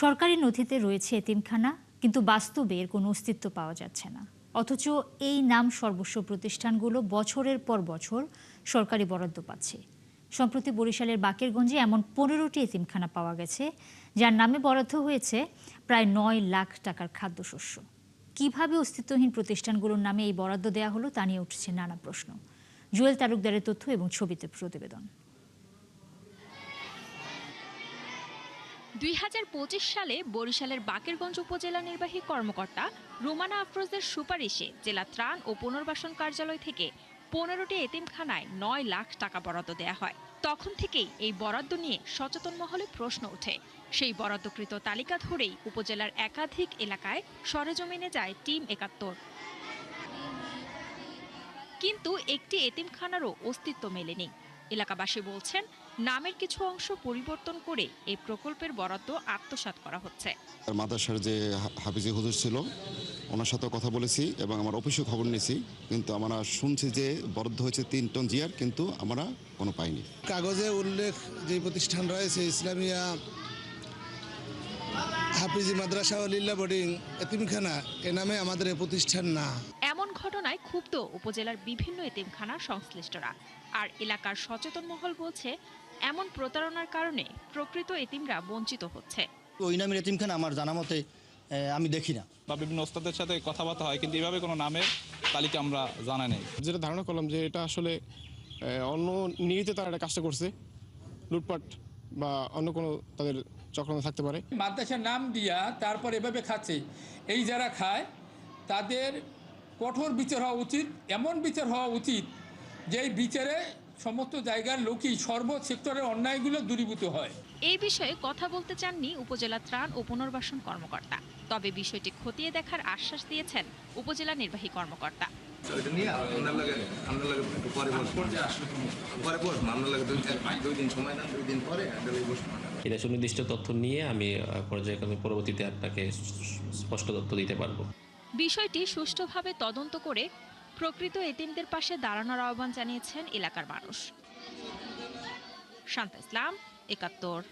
সরকারি নথিতে রয়েছে এতিমখানা, কিন্তু বাস্তবে এর কোনো অস্তিত্ব পাওয়া যাচ্ছে না। অথচ এই নাম সর্বস্ব প্রতিষ্ঠানগুলো বছরের পর বছর সরকারি বরাদ্দ পাচ্ছে। সম্প্রতি বরিশালের বাকেরগঞ্জে এমন 15টি এতিমখানা পাওয়া গেছে, যার নামে বরাদ্দ হয়েছে প্রায় 9 লাখ টাকার খাদ্যশস্য। কিভাবে অস্তিত্বহীন প্রতিষ্ঠানগুলোর নামে এই বরাদ্দ দেওয়া হলো তা নিয়ে উঠছে নানা প্রশ্ন। জুয়েল তালুকদারের তথ্য এবং ছবিতে প্রতিবেদন। 2025 সালে বরিশালের বাকেরগঞ্জ উপজেলা নির্বাহী কর্মকর্তা রুমানা আফরোজের সুপারিশে জেলা ত্রাণ ও পুনর্বাসন কার্যালয় থেকে 15টি এতিমখানায় 9 লাখ টাকা বরাদ্দ দেয়া হয়। তখন থেকেই এই বরাদ্দ নিয়ে সচেতন মহলে প্রশ্ন ওঠে। সেই বরাদ্দকৃত তালিকা ধরেই উপজেলার একাধিক এলাকায় সরেজমিনে যায় টিম 71। কিন্তু একটি এতিমখানারও অস্তিত্ব মেলেনি। এলাকাবাসী বলছেন, নামের কিছু অংশ পরিবর্তন করে এই প্রকল্পের বরাদ্দ আত্মসাৎ করা হচ্ছে। মাদ্রাসার যে হাফিজি হুজুর ছিল ওনার সাথে কথা বলেছি এবং আমার অফিসে খবর নিয়েছি, কিন্তু আমরা শুনছি যে বরাদ্দ হয়েছে 3 টন জিয়ার, কিন্তু আমরা কোনো পাইনি। কাগজে উল্লেখ যে প্রতিষ্ঠান রয়েছে ইসলামিয়া হাফিজি মাদ্রাসা ও লিল্লা বোর্ডিং এতিমখানা, এ নামে আমাদের এ প্রতিষ্ঠান না। এমন ঘটনায় ক্ষুব্ধ উপজেলার বিভিন্ন এতিমখানার সংশ্লিষ্টরা। আর এলাকার সচেতন মহল বলছে, এমন প্রতারণার কারণে প্রকৃত এতিমরা বঞ্চিত হচ্ছে। ওই নামের এতিমখানা আমার জানা মতে আমি দেখি না। বা বিভিন্ন ওস্তাদের সাথে কথাবার্তা হয়, কিন্তু এভাবে কোনো নামের তালিকা আমরা জানা নেই। যেটা ধারণা করলাম যে এটা আসলে অন্য নিয়েতে তারা একটা কাজটা করছে, লুটপাট বা অন্য কোনো তাদের চক্রান্ত থাকতে পারে। মাদ্রাসার নাম দিয়া তারপর এভাবে খাচ্ছে। এই যারা খায় তাদের কঠোর বিচার হওয়া উচিত, এমন বিচার হওয়া উচিত যেই বিচারে সমস্ত জায়গার লোকই সর্ব সেক্টরের অন্যায়গুলো দূরীভূত হয়। এই বিষয়ে কথা বলতে চাননি উপজেলা ত্রাণ ও পুনর্বাসন কর্মকর্তা। তবে বিষয়টি খতিয়ে দেখার আশ্বাস দিয়েছেন উপজেলা নির্বাহী কর্মকর্তা। এটা সুনির্দিষ্ট তথ্য নিয়ে আমি পর্যায়ক্রমে পরবর্তীতে আপনাকে স্পষ্ট তথ্য দিতে পারবো। বিষয়টি সুষ্ঠুভাবে তদন্ত করে প্রকৃত এতিমদের পাশে দাঁড়ানোর আহ্বান জানিয়েছেন এলাকার মানুষ। শান্তা ইসলাম, 71।